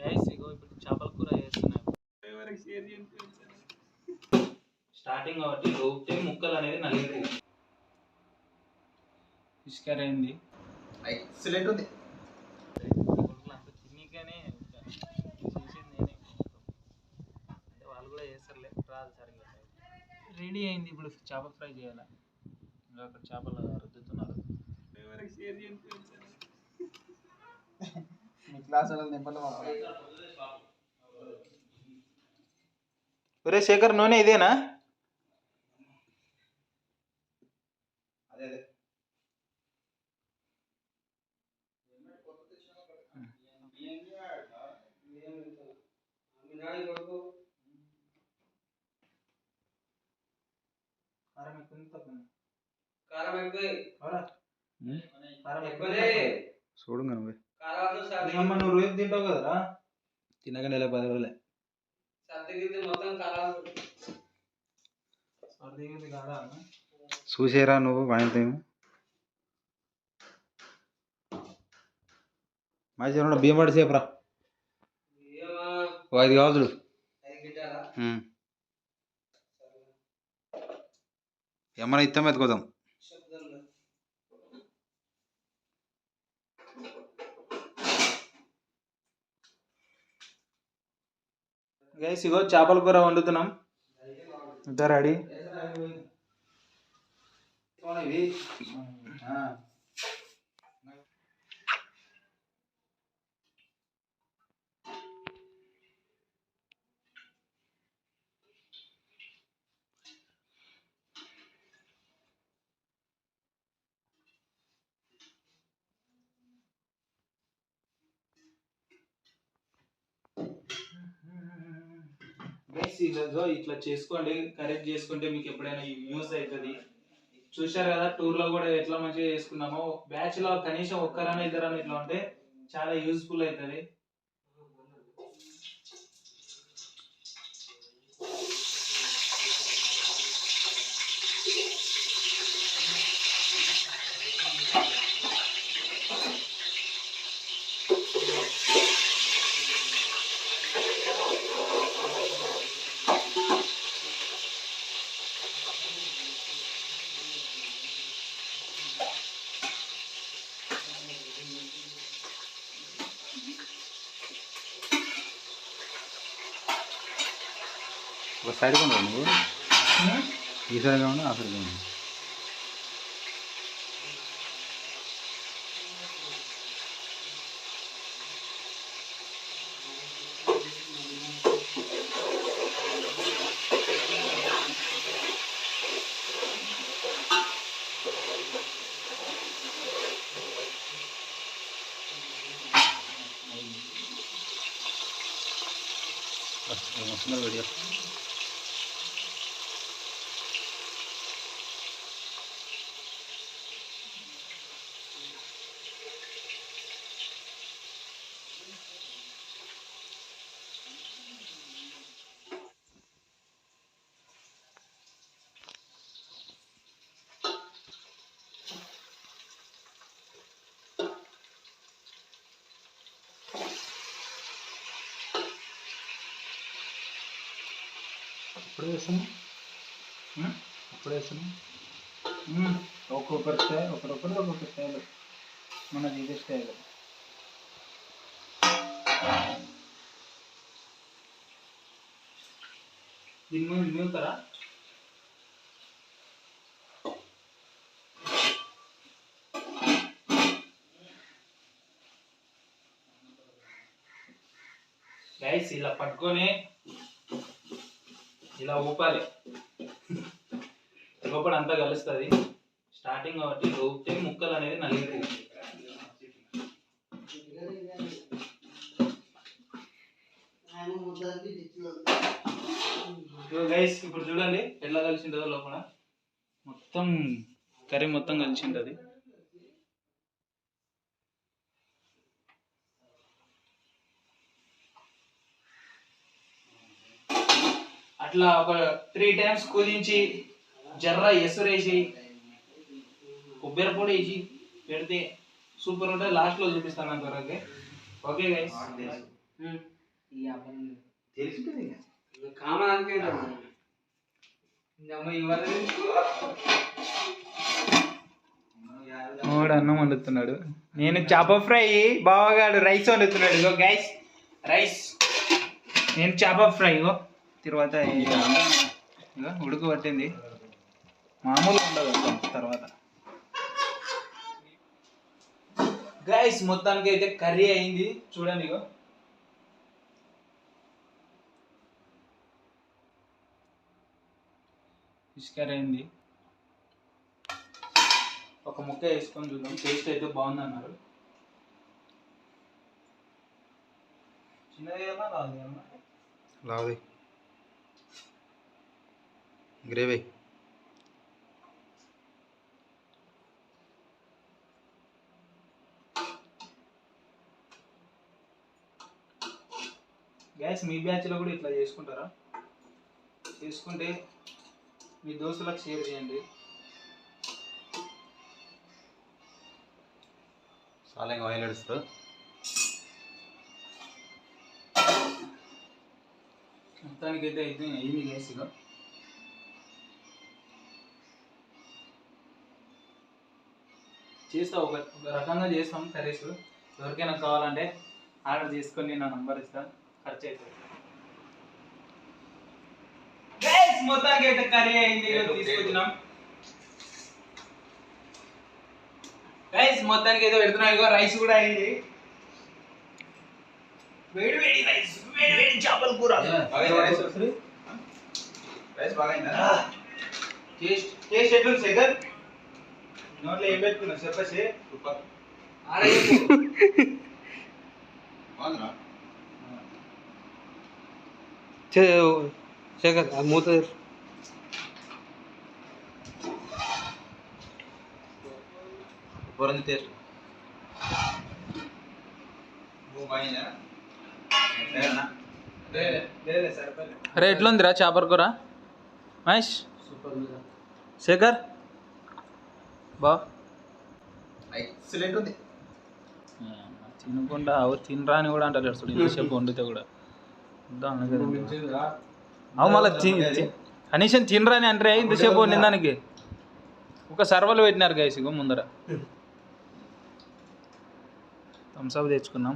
Guys ఇగో ఇప్పుడు చేపల కూర చేస్తున్నాను. స్టార్టింగ్ కాబట్టి లోపే ముక్కలు అనేది నలిగిపోయి ఫిష్ కర్రీ అయింది. ఎక్సలెంట్ ఉంది. అంత తిన్నీకనే చేసేది నేనే, అంటే వాళ్ళు కూడా చేస్తారులే, రాదు సరిగ్గా. రెడీ అయింది, ఇప్పుడు చేపల ఫ్రై చేయాలి. ఇంకా అక్కడ చేపలు రుద్దుతున్నారు. మీ క్లాస్ వాళ్ళు నింపలు ఒరే శేఖర్, నూనె ఇదేనా? అదే అదే చూడు నువ్వు రేపు తింటావు కదరా. తినక నెల 10 రోజులే. చూసేరా నువ్వు వాయింతేమో మంచిగా బియ్యం పడి సేపురా. 5 కావాలి చూడు. ఏమన్నా ఇస్తాం ఎత్తుకోదాం. గైస్ ఇగో చేపల కూర వండుతున్నాం. ఇంత రెడీ. ఇట్లా చేసుకోండి, కరెక్ట్ చేసుకుంటే మీకు ఎప్పుడైనా యూజ్ అవుతుంది. చూశారు కదా టూర్ లో కూడా ఎట్లా మంచిగా చేసుకున్నామో. బ్యాచ్ లో కనీసం ఒక్కరైనా ఇద్దరైనా ఇట్లా ఉంటే చాలా యూజ్ఫుల్ అవుతుంది. ఒక సైడ్ కొండ నువ్వు ఈ సైడ్ కావాలి ఆ సైడ్ కావాలి. వస్తున్నారు వీడియో. ఎప్పుడు వేస్తున్నాం ఎప్పుడు వేస్తున్నాం ఒక్కొక్కరి స్టైల్, ఒక్కొక్క స్టైల్. మనది ఇదే స్టైల్. దీని ముందు మిగుతారా? గైస్ ఇలా పట్టుకొని ఇలా ఊపాలి, లోపల అంతా కలుస్తుంది. స్టార్టింగ్ కాబట్టి ఊపితే ముక్కలు అనేది నలిగిపోయి. గైస్ ఇప్పుడు చూడండి ఎట్లా కలిసి ఉంటుందో. లోపల మొత్తం కర్రీ మొత్తం కలిసి ఉంటుంది. అట్లా ఒక 3 times కుదించి జర్ర ఎసురేసి కొబ్బరి పొడి వేసి పెడితే సూపర్ ఉంటుంది. లాస్ట్లో చూపిస్తాను అంతవరకు. Okay guys. తెలిసింది కామన్ అందుకే మూడు అన్నం వండుతున్నాడు, నేను చేప ఫ్రై, బావగాడు రైస్ వండుతున్నాడు. ఇగో గైస్ రైస్, నేను చేప ఫ్రై. ఇగో తర్వాత ఇగో ఉడుకు పట్టింది, మామూలుగా ఉండదు తర్వాత. గైస్ మొత్తానికి అయితే కర్రీ అయింది చూడండి. ఇగో ఫిష్ కర్రీ అయింది. ఒక ముక్క వేసుకొని చూద్దాం, టేస్ట్ అయితే బాగుంది అన్నారు. చిన్నది ఏమన్నా రాదు ఏమన్నా లావే గ్రేవీ. గ్యాస్ మీ బ్యాచ్లో కూడా ఇట్లా చేసుకుంటారా? చేసుకుంటే మీ దోస్తులకు షేర్ చేయండి. చాలా ఇంకా ఆయిల్ ఎడుస్తారు. మొత్తానికి అయితే అయింది గ్యాస్. ఇక చేస్తా, ఒక రకంగా చేస్తాం కర్రీస్. ఎవరికైనా కావాలంటే ఆర్డర్ చేసుకొని నా నంబర్ ఇస్తాను, ఖర్చు అవుతుంది. మొత్తానికి అయితే కర్రీ అయింది, తీసుకొచ్చినాం. రైస్ మొత్తానికి అయితే పెడుతున్నాం. ఇగో రైస్ కూడా అయింది, వేడి వేడి రైస్, వేడి వేడి చేపల కూర. రైస్ బాగా అయిందా? టేస్ట్ ఎట్లుంది శేఖర్? నోట్లో ఏం పెట్టుకున్నావు చెప్పేసి. సూపర్. బాగుందిరా? శేఖర్ మూత సూపర్ ఉంది టేస్ట్. బాగుందా? అరే ఎట్లుందిరా చేపల కూర మహేష్? సూపర్ శేఖర్ బా ఎక్సలెంట్ ఉంది. తినకుండా తినరా అని కూడా అంటారు చూడు, ఇంతసేపు వండితే కూడా. అవు మళ్ళీ కనీసం తినరా అని అంటారే ఇంతసేపు వండిన దానికి. ఒక సర్వలు పెట్టినారు గైస్ ఇగో ముందర. థమ్స్ అప్ తెచ్చుకున్నాం.